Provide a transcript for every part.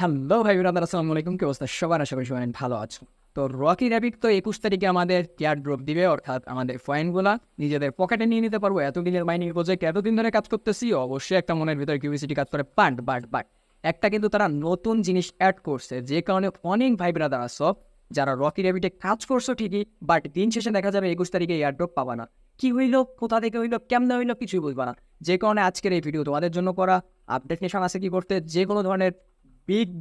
Hello ভাই brother, আসসালামু আলাইকুম। কি অবস্থা সবার? আশা করি সবাই ভালো আছো। তো রকি র্যাবিট তো 21 তারিখে আমাদের এয়ার ড্রপ দিবে, অর্থাৎ আমাদের কয়েনগুলা নিজেদের পকেটে নিয়ে নিতে পারবো। এতদিনের মাইনিং প্রজেক্ট এতদিন ধরে কাজ করতেছি, অবশ্যই একটা মনের ভিতরে কিউরিওসিটি কাজ করে। বাট একটা কিন্তু তারা নতুন জিনিস অ্যাড করছে, যে কারণে অনেক ভাই ব্রাদার আছো যারা রকি র্যাবিটে কাজ করছো ঠিকই, বাট দিন শেষে দেখা যাবে 21 তারিখে এয়ার ড্রপ পাবা না। কি হইলো, কোথা থেকে হইলো, কেমনে হইলো, কিছুই বুঝবা না। যে কারণে আজকের এই ভিডিও তোমাদের জন্য করা। আপডেট নিশান আছে কি করতে, যে কোনো ধরনের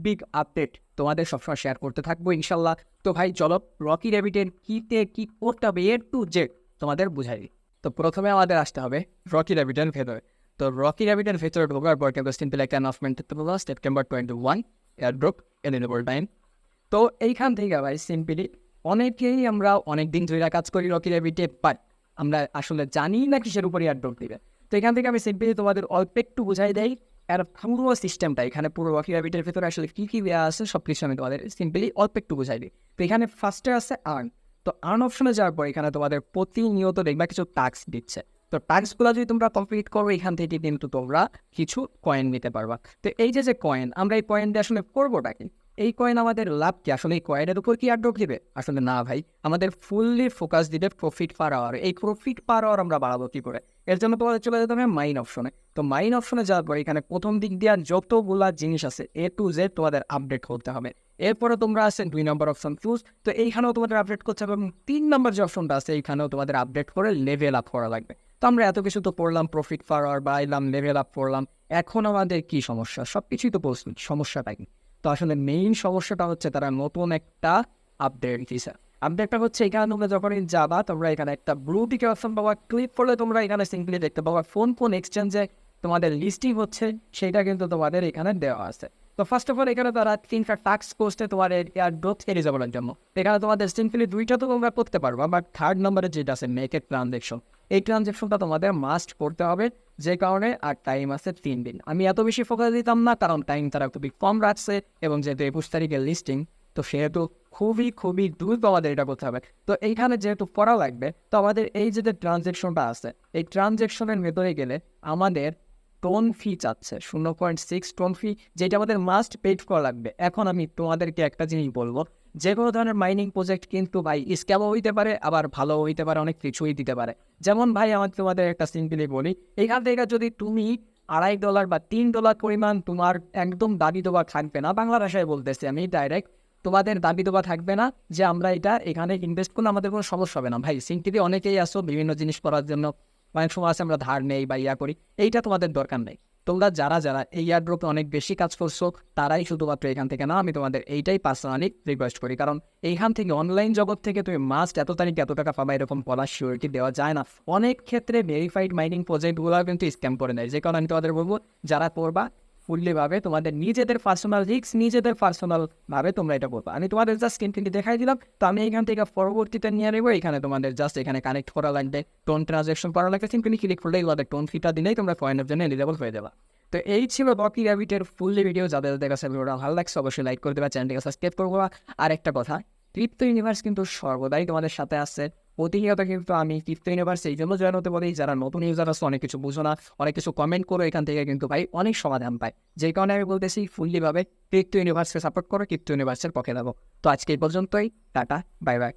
বিগ আপডেট তোমাদের সবসময় শেয়ার করতে থাকবো ইনশাল্লাহ। তো ভাই চলো, রকি র্যাবিটের কিতে কি করতে হবে A to Z তোমাদের বুঝাই দিই। তো প্রথমে আমাদের আসতে হবে রকি র্যাবিটের ভেতরে। তো রকি র্যাবিটের ভেতরে ঢোকার পর কিন্তু সিম্পল একটা অ্যানাউন্সমেন্ট দিতে পারবো, সেপ্টেম্বর 21 এয়ারড্রপ এলিজিবল টাইম। তো এইখান থেকে ভাই সিম্পলি অনেকেই আমরা অনেক দিন ধরে কাজ করি রকি র্যাবিটে, বাট আমরা আসলে জানি না কিসের উপর এয়ারড্রপ দিবে। তো এখান থেকে আমি সিম্পলি তোমাদের অল্প একটু বুঝাই দেই এর পুরো সিস্টেমটা। এখানে পুরো রকি র্যাবিটের ভেতরে আসলে কী কী দেওয়া আছে সব কিছু আমি তোমাদের সিম্পলি অল্প একটু বুঝাই দিই। তো এখানে ফার্স্টে আছে আর্ন। তো আর্ন অপশনে যাওয়ার পর এখানে তোমাদের প্রতিনিয়ত দেখবা কিছু টাস্ক দিচ্ছে। তো টাস্কগুলো যদি তোমরা কমপ্লিট করো, এখান থেকে কিন্তু তোমরা কিছু কয়েন নিতে পারবা। তো এই যে কয়েন, আমরা এই কয়েন দিয়ে আসলে করবোটা কি? এই কয়েন আমাদের লাভ কি? আসলে এই কয়েনের উপর কি এয়ারড্রপ দিবে? আসলে না ভাই, আমাদের ফুললি ফোকাস দিবে প্রফিট পার আওয়ার। এই প্রফিট পার আওয়ার আমরা বাড়াবো কি করে? এর জন্য তোমাদের চলে যেতে হবে মাইন অপশনে। তো মাইন অপশনে যাওয়ার পর এখানে প্রথম দিক দিয়ে যতগুলা জিনিস আছে A to Z তোমাদের আপডেট করতে হবে। এরপরে তোমরা আছে 2 নম্বর অপশন চুজ। তো এইখানেও তোমাদের আপডেট করতে হবে, এবং 3 নম্বর যে অপশনটা আছে এইখানেও তোমাদের আপডেট করে লেভেল আপ করা লাগবে। তো আমরা এত কিছু তো পড়লাম, প্রফিট পার আওয়ার বাড়াইলাম, লেভেল আপ করলাম, এখন আমাদের কি সমস্যা? সব কিছুই তো বলছি, সমস্যাটা কি? তো আসলে মেইন সমস্যাটা হচ্ছে তারা নতুন একটা আপডেট দিয়েছে। আপডেটটা হচ্ছে এখানে তোমরা যখনই যাবা, তোমরা এখানে একটা ব্লু টিকের অপশন পাবা। ক্লিক করলে তোমরা এখানে সিম্পলি দেখতে পাবা কোন এক্সচেঞ্জে তোমাদের লিস্টিং হচ্ছে, সেটা কিন্তু তোমাদের এখানে দেওয়া আছে। তো ফার্স্ট অফ অল এখানে তারা 3টা টাস্ক করছে তোমার এয়ারড্রপ এলিজিবলের জন্য। এখানে তোমাদের সিম্পলি 2টা তো তোমরা করতে পারবা, বাট 3rd নম্বরে যেটা আছে মেক এ ট্রানজেকশন, এই ট্রানজেকশনটা তোমাদের মাস্ট করতে হবে। যে কারণে আর টাইম আছে 3 দিন। আমি এত বেশি ফোকাস দিতাম না, কারণ টাইম তারা খুবই কম রাখছে, এবং যেহেতু 21 তারিখের লিস্টিং, তো সেহেতু খুবই দ্রুত আমাদের এটা করতে হবে। তো এইখানে যেহেতু পড়া লাগবে, তো আমাদের এই যে ট্রানজেকশনটা আছে, এই ট্রানজেকশনের ভেতরে গেলে আমাদের টোন ফি চাচ্ছে 0.6 টোন ফি, যেটা আমাদের মাস্ট পেড করা লাগবে। এখন আমি তোমাদেরকে একটা জিনিস বলবো, যে কোনো ধরনের মাইনিং প্রজেক্ট কিন্তু ভাই স্ক্যামও হইতে পারে, আবার ভালো হইতে পারে, অনেক কিছুই দিতে পারে। যেমন ভাই আমার তোমাদের একটা সিম্পলি বলি, এখান থেকে যদি তুমি $2.5 বা $3 পরিমাণ তোমার একদম দাবি দেওয়া থাকবে না, বাংলা ভাষায় বলতেছি আমি ডাইরেক্ট, তোমাদের দাবি দেওয়া থাকবে না যে আমরা এটা এখানে ইনভেস্ট করলে আমাদের কোনো সমস্যা হবে না। ভাই সিম্পলি অনেকেই আসো বিভিন্ন জিনিস করার জন্য, অনেক সময় আছে আমরা ধার নেই বা ইয়া করি, এইটা তোমাদের দরকার নেই। তোমরা যারা এই এয়ারড্রপে অনেক বেশি কাজ করছো, তারাই শুধুমাত্র এখান থেকে না, আমি তোমাদের এইটাই পার্সোনালি রিকোয়েস্ট করি। কারণ এইখান থেকে অনলাইন জগৎ থেকে তুমি মাস্ট এত তারিখ এত টাকা পাবা এরকম বলার সিওরিটি দেওয়া যায় না। অনেক ক্ষেত্রে ভেরিফাইড মাইনিং প্রজেক্টগুলো কিন্তু স্ক্যাম করে নেয়। যে কারণে আমি তোমাদের বলবো, যারা করবা ফুললিভাবে তোমাদের নিজেদের পার্সোনাল রিস্ক, নিজেদের পার্সোনালভাবে তোমরা এটা করবা। আমি তোমাদের জাস্ট স্ক্রিনটি দেখাই দিলাম। তো আমি এখান থেকে পরবর্তীতে নিয়ে নেবো। এখানে তোমাদের জাস্ট এখানে কানেক্ট করা লাগবে, টোন ট্রানজ্যাকশন করা লাগবে, সিম্পলি ক্লিক করলে তোমাদের টোন ফিটা দিলেই তোমরা কয়েনের জন্য এলিজেবল হয়ে যাবা। তো এই ছিল রকি র্যাবিটের ফুললি ভিডিও। যাদের কাছে ভিডিওটা ভালো লাগছে অবশ্যই লাইক করে দেবা, চ্যানেলটিকে সাবস্ক্রাইব করবো। আর একটা কথা, ক্রিপ্টো ইউনিভার্স কিন্তু সর্বদাই তোমাদের সাথে আসছে। প্রতিনিয়ত কিন্তু আমি ক্রিপ্টো ইউনিভার্স এই জন্য জয়েন হতে বলি, যারা নতুন ইউজার আছে, অনেক কিছু বুঝো না, অনেক কিছু কমেন্ট করো, এখান থেকে কিন্তু ভাই অনেক সমাধান পায়। যে কারণে আমি বলতেছি ফুললিভাবে ক্রিপ্টো ইউনিভার্সকে সাপোর্ট করো, ক্রিপ্টো ইউনিভার্সের পক্ষে দেবো। তো আজকে এই পর্যন্তই, টাটা, বাই বাই।